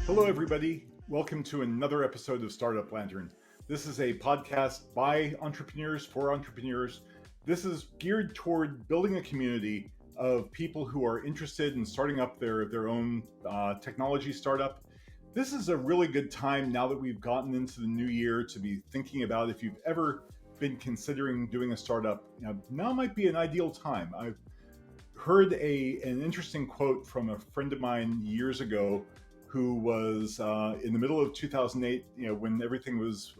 Hello, everybody. Welcome to another episode of Startup Lantern. This is a podcast by entrepreneurs for entrepreneurs. This is geared toward building a community of people who are interested in starting up their own technology startup. This is a really good time now that we've gotten into the new year to be thinking about if you've ever been considering doing a startup. Now might be an ideal time. I've heard an interesting quote from a friend of mine years ago who was in the middle of 2008, when everything was,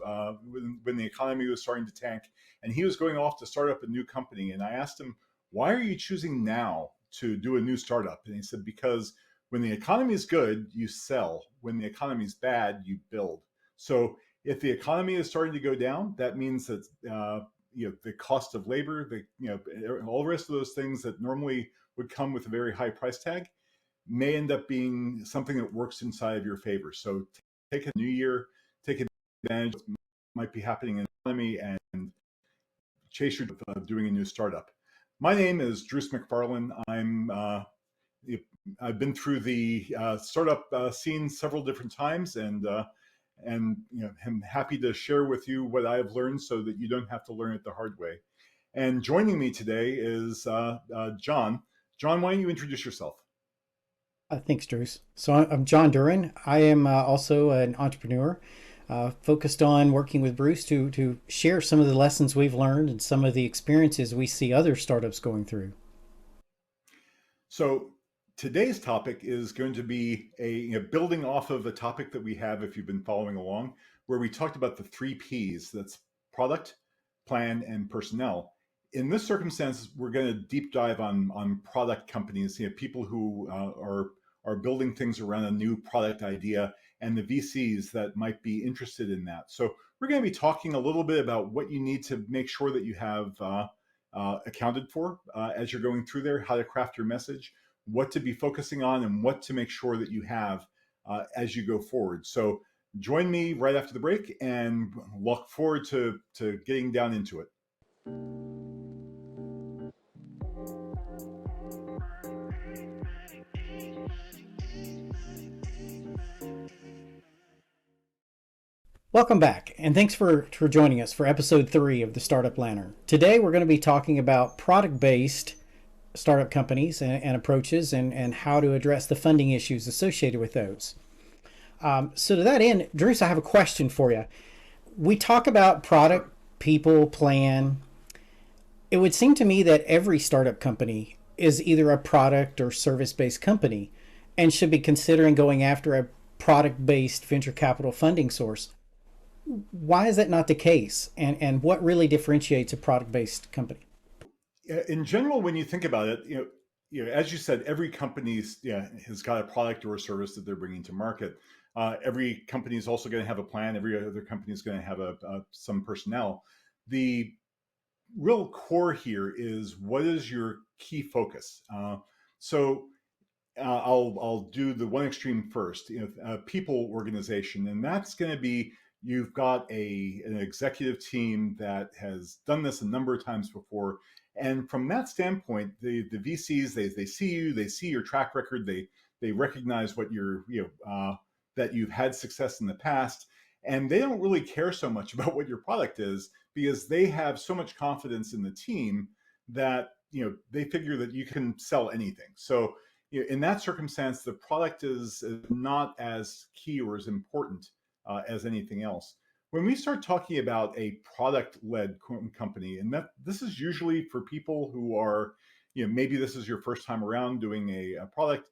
when the economy was starting to tank, and he was going off to start up a new company. And I asked him, why are you choosing now to do a new startup? And he said, because when the economy is good, you sell. When the economy is bad, you build. So if the economy is starting to go down, that means that the cost of labor, all the rest of those things that normally would come with a very high price tag may end up being something that works inside of your favor. So take a new year, take advantage of what might be happening in the economy, and chase your doing a new startup. My name is Drews McFarlane. I've been through the startup scene several different times, and I'm happy to share with you what I've learned so that you don't have to learn it the hard way. And joining me today is John. John, why don't you introduce yourself? Thanks, Drews. So I'm John Duran. I am also an entrepreneur focused on working with Bruce to share some of the lessons we've learned and some of the experiences we see other startups going through. So today's topic is going to be building off of a topic that we have, if you've been following along, where we talked about the 3 Ps. That's product, plan, and personnel. In this circumstance, we're going to deep dive on product companies, people who are building things around a new product idea, and the VCs that might be interested in that. So we're going to be talking a little bit about what you need to make sure that you have accounted for as you're going through there, how to craft your message, what to be focusing on, and what to make sure that you have as you go forward. So join me right after the break, and look forward to getting down into it. Welcome back, and thanks for joining us for episode 3 of the Startup Lantern. Today we're going to be talking about product-based startup companies and approaches and how to address the funding issues associated with those. So to that end, Drews, I have a question for you. We talk about product, people, plan. It would seem to me that every startup company is either a product or service-based company and should be considering going after a product-based venture capital funding source. Why is that not the case? And what really differentiates a product-based company? In general, when you think about it, as you said, every company has got a product or a service that they're bringing to market. Every company is also going to have a plan. Every other company is going to have some personnel. The real core here is, what is your key focus? I'll do the one extreme first. People organization, and that's going to be, you've got an executive team that has done this a number of times before. And from that standpoint, the VCs, they see you, they see your track record, they recognize what that you've had success in the past, and they don't really care so much about what your product is, because they have so much confidence in the team that they figure that you can sell anything. So in that circumstance, the product is not as key or as important as anything else. When we start talking about a product-led company, and this is usually for people who are, maybe this is your first time around doing a product,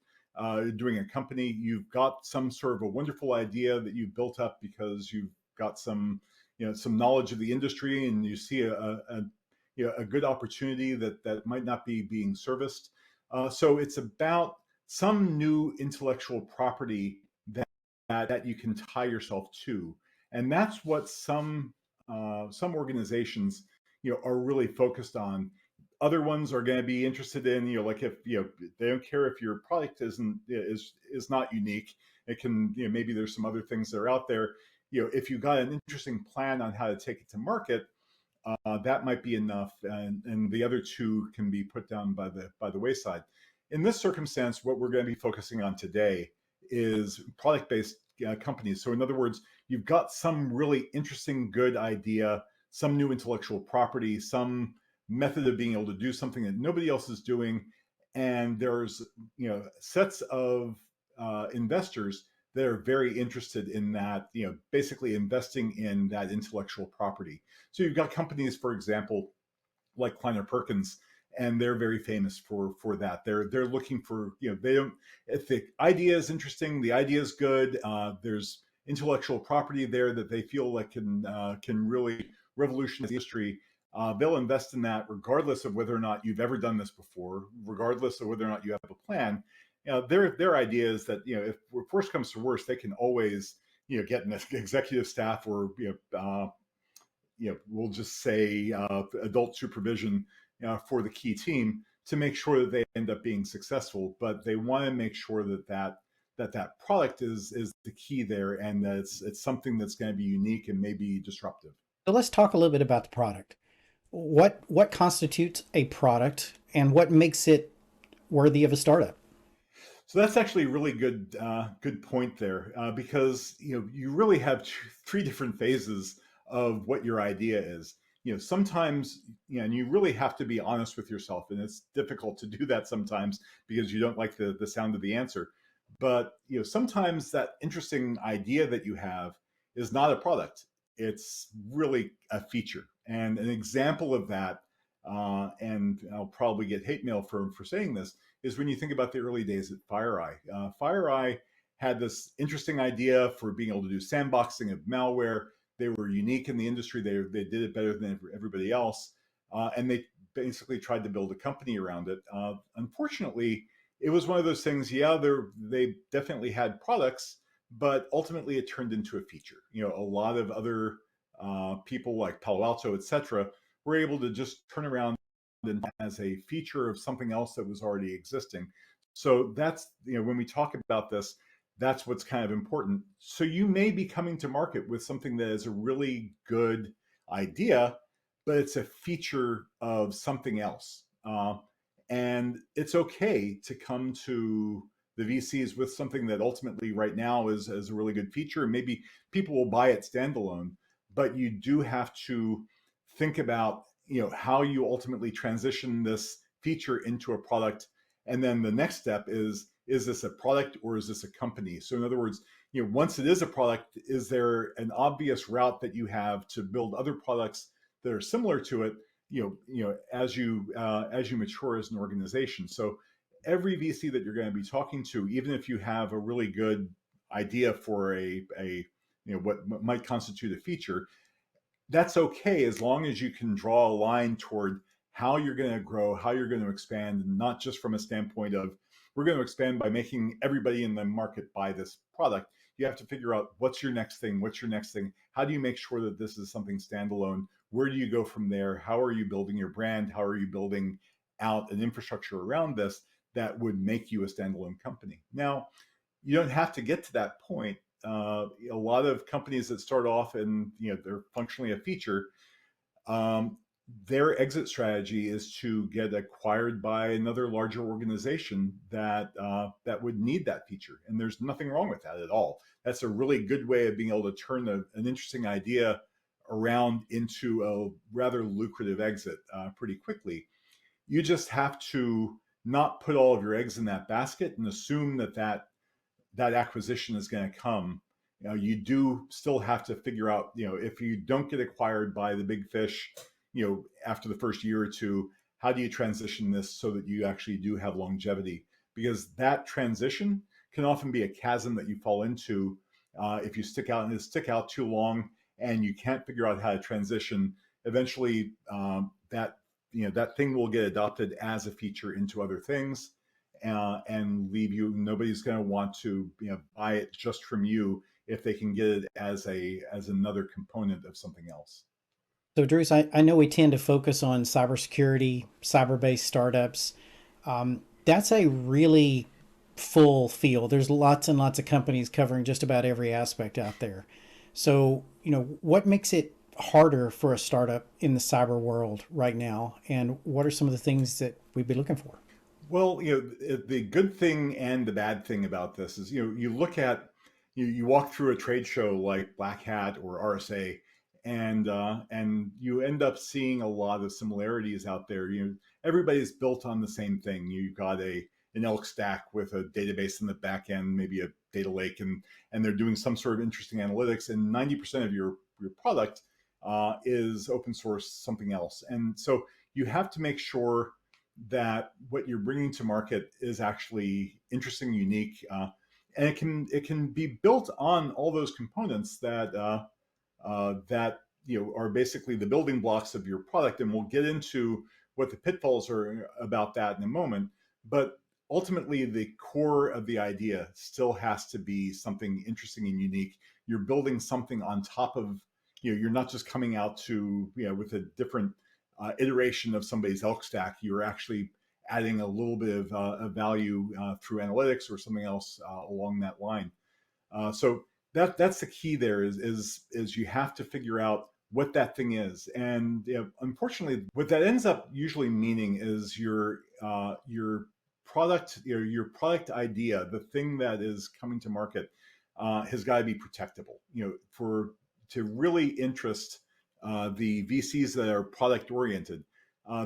doing a company. You've got some sort of a wonderful idea that you've built up because you've got some knowledge of the industry, and you see a good opportunity that might not be being serviced. So it's about some new intellectual property that you can tie yourself to, and that's what some organizations are really focused on. Other ones are going to be interested in like, if they don't care if your product is not unique. It can maybe there's some other things that are out there. If you've got an interesting plan on how to take it to market, that might be enough, and the other two can be put down by the wayside. in this circumstance, what we're going to be focusing on today is product-based companies. So in other words, you've got some really interesting, good idea, some new intellectual property, some method of being able to do something that nobody else is doing, and there's sets of investors that are very interested in that, basically investing in that intellectual property. So you've got companies, for example, like Kleiner Perkins, and they're very famous for that. They're looking for, they don't, if the idea is interesting, the idea is good, there's intellectual property there that they feel like can really revolutionize the industry. They'll invest in that regardless of whether or not you've ever done this before, regardless of whether or not you have a plan. Their idea is that, if worst comes to worst, they can always get an executive staff, or we'll just say adult supervision for the key team to make sure that they end up being successful. But they want to make sure that product is the key there, and that it's something that's going to be unique and maybe disruptive. So let's talk a little bit about the product. What constitutes a product, and what makes it worthy of a startup? So that's actually a really good point there, because you really have three different phases of what your idea is. Sometimes, and you really have to be honest with yourself, and it's difficult to do that sometimes because you don't like the sound of the answer. But sometimes that interesting idea that you have is not a product; it's really a feature. And an example of that, and I'll probably get hate mail for saying this, is when you think about the early days at FireEye. FireEye had this interesting idea for being able to do sandboxing of malware. They were unique in the industry. They did it better than everybody else. And they basically tried to build a company around it. Unfortunately, it was one of those things, they definitely had products, but ultimately it turned into a feature. A lot of other people like Palo Alto, et cetera, were able to just turn around and as a feature of something else that was already existing. So that's, when we talk about this, that's what's kind of important. So you may be coming to market with something that is a really good idea, but it's a feature of something else. And it's okay to come to the VCs with something that ultimately right now is a really good feature. Maybe people will buy it standalone, but you do have to think about how you ultimately transition this feature into a product. And then the next step is this a product or is this a company? So in other words, once it is a product, is there an obvious route that you have to build other products that are similar to it, as you mature as an organization? So every VC that you're going to be talking to, even if you have a really good idea for a what might constitute a feature, that's okay as long as you can draw a line toward how you're going to grow, how you're going to expand, not just from a standpoint of we're going to expand by making everybody in the market buy this product. You have to figure out what's your next thing, how do you make sure that this is something standalone, where do you go from there, how are you building your brand, how are you building out an infrastructure around this that would make you a standalone company. Now, you don't have to get to that point. A lot of companies that start off and they're functionally a feature, their exit strategy is to get acquired by another larger organization that would need that feature, and there's nothing wrong with that at all. That's a really good way of being able to turn an interesting idea around into a rather lucrative exit pretty quickly. You just have to not put all of your eggs in that basket and assume that acquisition is going to come. You do still have to figure out, if you don't get acquired by the big fish, after the first year or two, how do you transition this so that you actually do have longevity? Because that transition can often be a chasm that you fall into if you stick out too long and you can't figure out how to transition. Eventually, that thing will get adopted as a feature into other things. And leave you. Nobody's going to want to buy it just from you if they can get it as another component of something else. So, Drews, I know we tend to focus on cybersecurity, cyber-based startups. That's a really full field. There's lots and lots of companies covering just about every aspect out there. So, what makes it harder for a startup in the cyber world right now, and what are some of the things that we'd be looking for? Well, the good thing and the bad thing about this is, you look at, you walk through a trade show like Black Hat or RSA, and you end up seeing a lot of similarities out there. Everybody's built on the same thing. You've got an elk stack with a database in the back end, maybe a data lake, and they're doing some sort of interesting analytics. And 90% of your product is open source, something else. And so you have to make sure that what you're bringing to market is actually interesting, unique, and it can be built on all those components that are basically the building blocks of your product. And we'll get into what the pitfalls are about that in a moment. But ultimately, the core of the idea still has to be something interesting and unique. You're building something on top of, you're not just coming out to, with a different iteration of somebody's elk stack. You're actually adding a little bit of value through analytics or something else along that line. So that's the key there is you have to figure out what that thing is. And unfortunately, what that ends up usually meaning is your product, your product idea, the thing that is coming to market, has got to be protectable. For to really interest the VCs that are product oriented,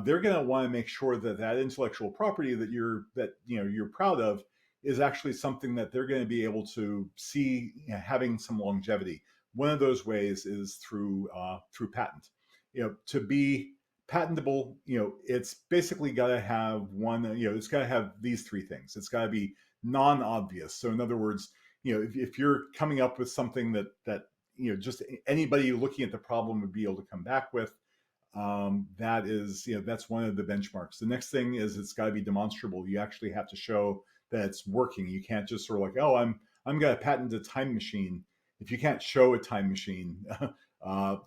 they're going to want to make sure that that intellectual property that you're proud of is actually something that they're going to be able to see having some longevity. One of those ways is through patent. To be patentable, it's basically got to have it's got to have these three things. It's got to be non-obvious. So in other words, if you're coming up with something that just anybody looking at the problem would be able to come back with, that's one of the benchmarks. The next thing is it's got to be demonstrable. You actually have to show that it's working. You can't just sort of like, oh, I'm going to patent a time machine. If you can't show a time machine,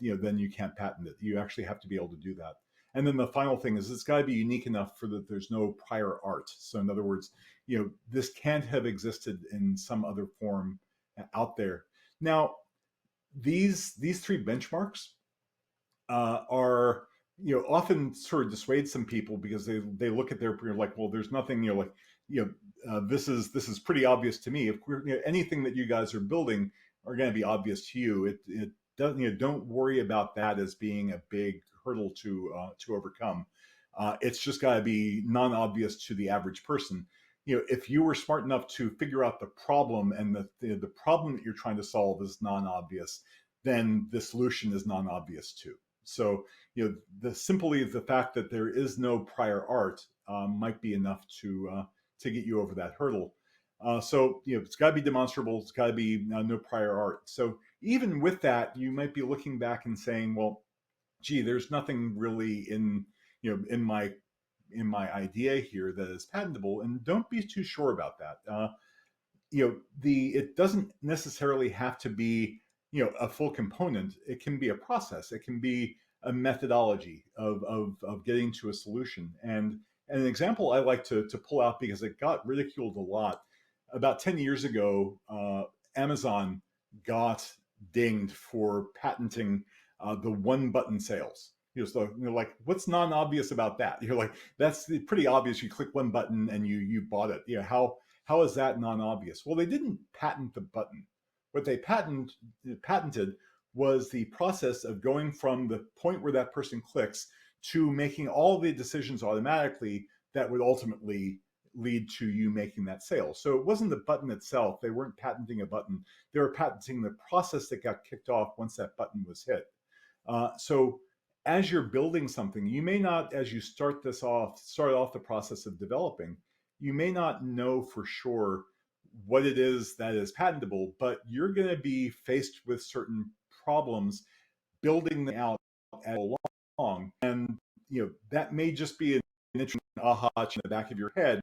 then you can't patent it. You actually have to be able to do that. And then the final thing is it's got to be unique enough for that there's no prior art. So in other words, this can't have existed in some other form out there. Now, these three benchmarks are often sort of dissuade some people because they look at their like, well, there's nothing, this is pretty obvious to me. If anything that you guys are building are going to be obvious to you. It doesn't, don't worry about that as being a big hurdle to overcome. It's just got to be non-obvious to the average person. If you were smart enough to figure out the problem, and the problem that you're trying to solve is non-obvious, then the solution is non-obvious too. So, simply the fact that there is no prior art might be enough to get you over that hurdle. So, it's got to be demonstrable. It's got to be no prior art. So, even with that, you might be looking back and saying, well, gee, there's nothing really in my idea here that is patentable, and don't be too sure about that. It doesn't necessarily have to be a full component. It can be a process. It can be a methodology of getting to a solution. And an example I like to pull out because it got ridiculed a lot. About 10 years ago, Amazon got dinged for patenting the one button sales. So you're like, what's non-obvious about that? You're like, that's pretty obvious. You click one button and you bought it. How is that non-obvious? Well, they didn't patent the button. What they patented was the process of going from the point where that person clicks to making all the decisions automatically that would ultimately lead to you making that sale. So it wasn't the button itself. They weren't patenting a button. They were patenting the process that got kicked off once that button was hit. So as you're building something, you may not, as you start off the process of developing, you may not know for sure what it is that is patentable, but you're going to be faced with certain problems building them out as along. And that may just be an interesting aha in the back of your head.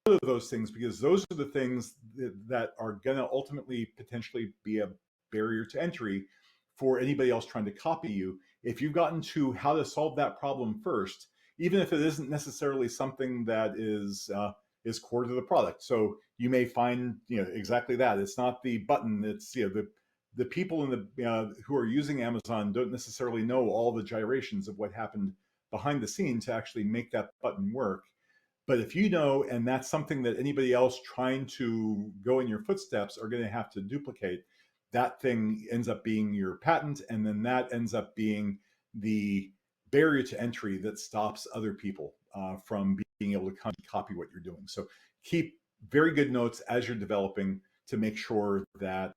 Of those things, because those are the things that are going to ultimately potentially be a barrier to entry for anybody else trying to copy you. If you've gotten to how to solve that problem first, even if it isn't necessarily something that is core to the product. So you may find exactly that. It's not the button. It's the people in the who are using Amazon don't necessarily know all the gyrations of what happened behind the scenes to actually make that button work. But if you know, and that's something that anybody else trying to go in your footsteps are going to have to duplicate, that thing ends up being your patent, and then that ends up being the barrier to entry that stops other people from being able to copy what you're doing. So keep very good notes as you're developing to make sure that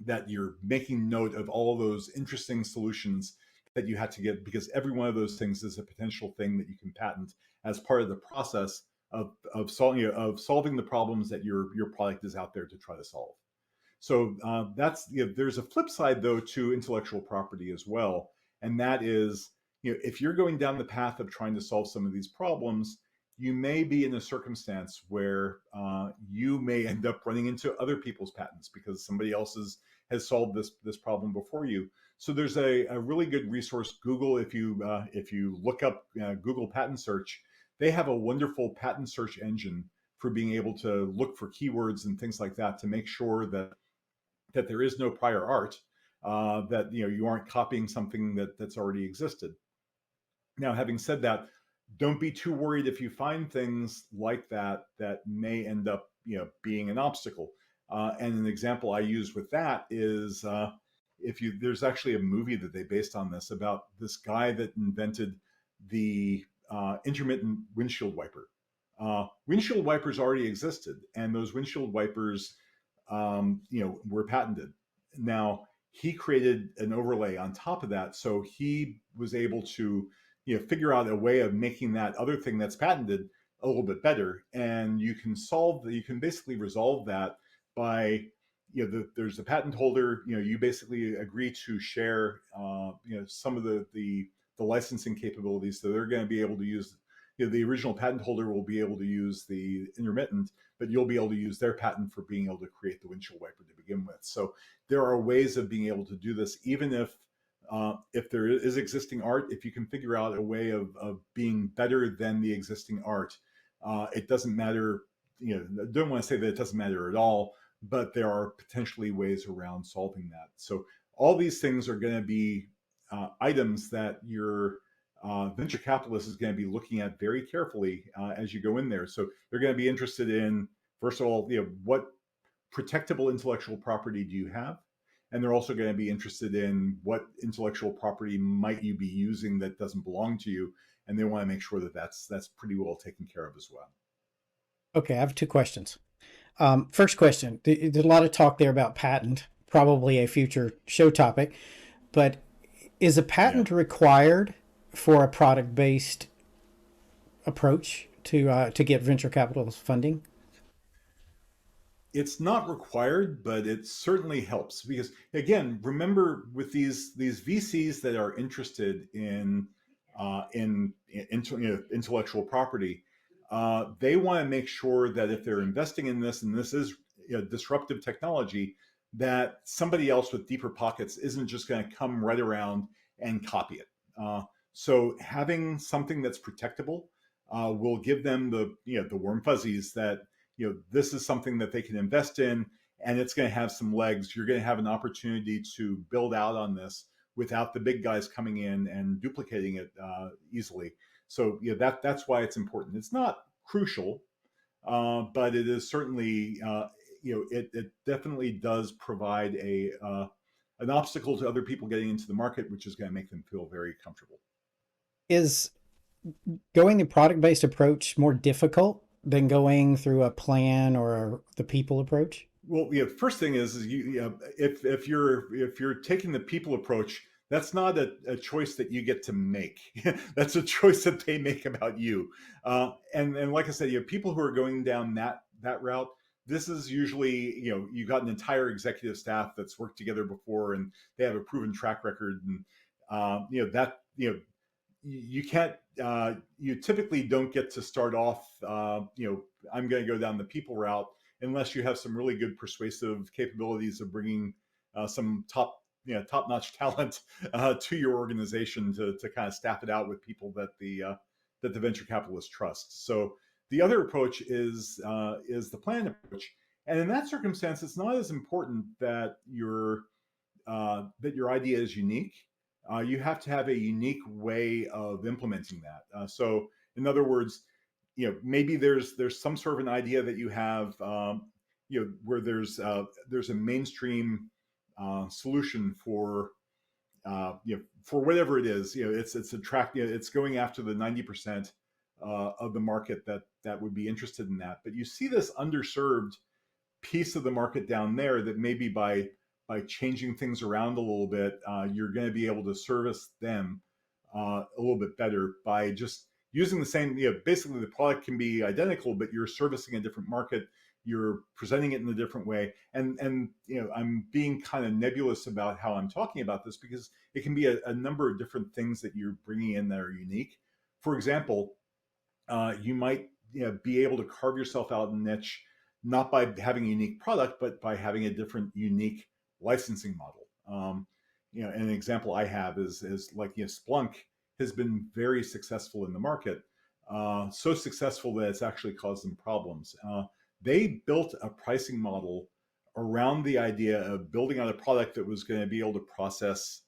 that you're making note of all those interesting solutions that you had to get, because every one of those things is a potential thing that you can patent as part of the process solving the problems that your product is out there to try to solve. So that's there's a flip side though to intellectual property as well, and that is if you're going down the path of trying to solve some of these problems, you may be in a circumstance where you may end up running into other people's patents because somebody else has solved this problem before you. So there's a really good resource, Google. If you look up Google patent search, they have a wonderful patent search engine for being able to look for keywords and things like that to make sure that there is no prior art, that you aren't copying something that's already existed. Now, having said that, don't be too worried if you find things like that that may end up being an obstacle. And an example I use with that is there's actually a movie that they based on this about this guy that invented the intermittent windshield wiper. Windshield wipers already existed, and those windshield wipers were patented. Now he created an overlay on top of that, so he was able to figure out a way of making that other thing that's patented a little bit better. And you can basically resolve that by there's a patent holder. You basically agree to share some of the licensing capabilities, so they're going to be able to use the original patent holder will be able to use the intermittent, but you'll be able to use their patent for being able to create the windshield wiper to begin with. So there are ways of being able to do this, even if there is existing art. If you can figure out a way of being better than the existing art, it doesn't matter. I don't want to say that it doesn't matter at all, but there are potentially ways around solving that. So all these things are going to be items that your venture capitalist is going to be looking at very carefully as you go in there. So they're going to be interested in, first of all, what protectable intellectual property do you have? And they're also going to be interested in what intellectual property might you be using that doesn't belong to you. And they want to make sure that that's pretty well taken care of as well. Okay, I have two questions. First question, there's a lot of talk there about patent, probably a future show topic, but is a patent required for a product-based approach to get venture capital funding? It's not required, but it certainly helps, because again, remember, with these VCs that are interested in intellectual property, they want to make sure that if they're investing in this, and this is disruptive technology, that somebody else with deeper pockets isn't just going to come right around and copy it. So having something that's protectable will give them the warm fuzzies that this is something that they can invest in, and it's going to have some legs. You're going to have an opportunity to build out on this without the big guys coming in and duplicating it easily. So that's why it's important. It's not crucial, but it is certainly it definitely does provide an obstacle to other people getting into the market, which is going to make them feel very comfortable. Is going the product-based approach more difficult than going through a plan or the people approach? Well, first thing is if you're taking the people approach, that's not a choice that you get to make. That's a choice that they make about you. And like I said, people who are going down that route. This is usually you've got an entire executive staff that's worked together before, and they have a proven track record, and you can't you typically don't get to start off I'm going to go down the people route unless you have some really good persuasive capabilities of bringing some top-notch talent to your organization to kind of staff it out with people that the venture capitalists trust. So the other approach is the plan approach, and in that circumstance, it's not as important that your idea is unique. You have to have a unique way of implementing that. So, in other words, maybe there's some sort of an idea that you have, where there's a mainstream solution for, for whatever it is. It's going after the 90% of the market that would be interested in that. But you see this underserved piece of the market down there that maybe by changing things around a little bit, you're going to be able to service them a little bit better by just using the same. Basically the product can be identical, but you're servicing a different market. You're presenting it in a different way, and I'm being kind of nebulous about how I'm talking about this because it can be a number of different things that you're bringing in that are unique. For example, you might be able to carve yourself out a niche, not by having a unique product, but by having a different unique licensing model. An example I have is like, Splunk has been very successful in the market, so successful that it's actually caused them problems. They built a pricing model around the idea of building out a product that was going to be able to process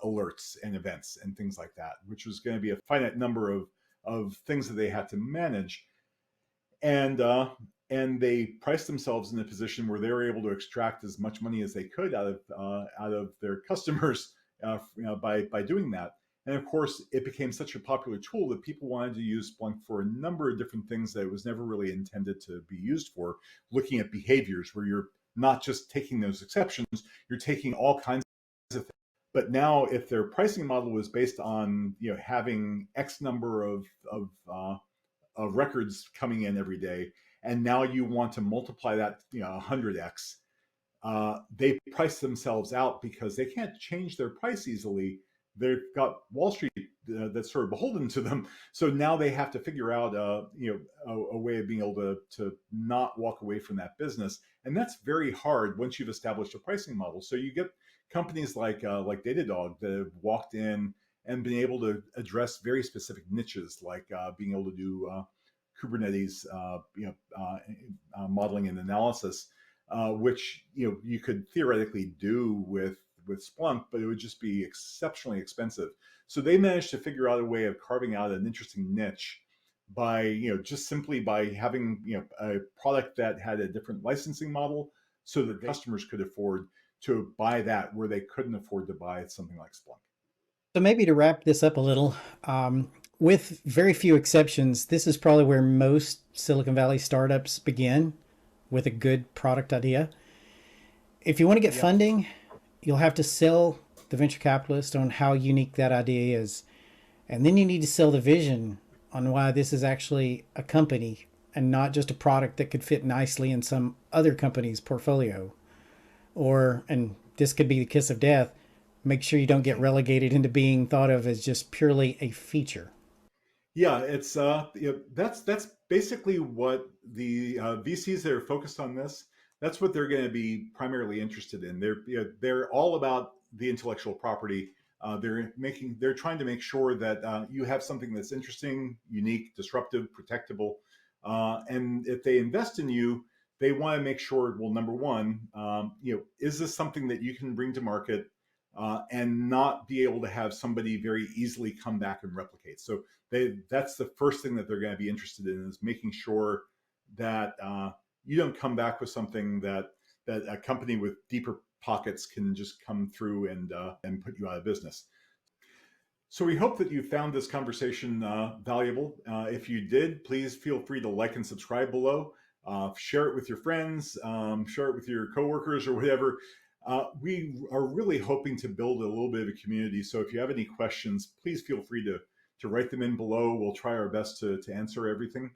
alerts and events and things like that, which was going to be a finite number of things that they had to manage. And they priced themselves in a position where they were able to extract as much money as they could out of their customers by doing that. And of course, it became such a popular tool that people wanted to use Splunk for a number of different things that it was never really intended to be used for, looking at behaviors where you're not just taking those exceptions, you're taking all kinds of things. But now if their pricing model was based on having X number of records coming in every day, and now you want to multiply that 100x, they price themselves out because they can't change their price easily. They've got Wall Street that's sort of beholden to them. So now they have to figure out a way of being able to not walk away from that business. And that's very hard once you've established a pricing model. So you get companies like Datadog that have walked in and been able to address very specific niches, like being able to do Kubernetes modeling and analysis, which you could theoretically do with Splunk, but it would just be exceptionally expensive. So they managed to figure out a way of carving out an interesting niche by just simply by having a product that had a different licensing model, so that customers could afford to buy that where they couldn't afford to buy something like Splunk. So maybe to wrap this up a little, with very few exceptions, this is probably where most Silicon Valley startups begin, with a good product idea. If you want to get funding, you'll have to sell the venture capitalist on how unique that idea is. And then you need to sell the vision on why this is actually a company and not just a product that could fit nicely in some other company's portfolio. Or, and this could be the kiss of death, make sure you don't get relegated into being thought of as just purely a feature. Yeah, it's that's basically what the VCs that are focused on this. That's what they're going to be primarily interested in. They're all about the intellectual property. They're trying to make sure that you have something that's interesting, unique, disruptive, protectable, and if they invest in you, they want to make sure. Well, number one, is this something that you can bring to market and not be able to have somebody very easily come back and replicate? So that's the first thing that they're going to be interested in, is making sure that you don't come back with something that a company with deeper pockets can just come through and put you out of business. So we hope that you found this conversation valuable. If you did, please feel free to like and subscribe below. Share it with your friends, share it with your coworkers or whatever. We are really hoping to build a little bit of a community. So if you have any questions, please feel free to write them in below. We'll try our best to answer everything.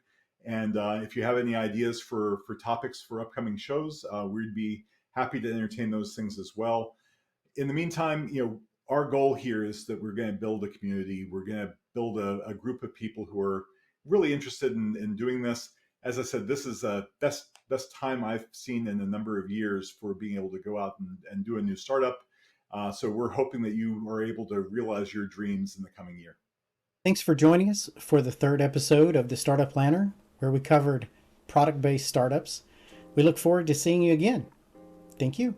And if you have any ideas for topics for upcoming shows, we'd be happy to entertain those things as well. In the meantime, our goal here is that we're going to build a community. We're going to build a group of people who are really interested in doing this. As I said, this is the best time I've seen in a number of years for being able to go out and do a new startup. So we're hoping that you are able to realize your dreams in the coming year. Thanks for joining us for the third episode of the Startup Planner, where we covered product-based startups. We look forward to seeing you again. Thank you.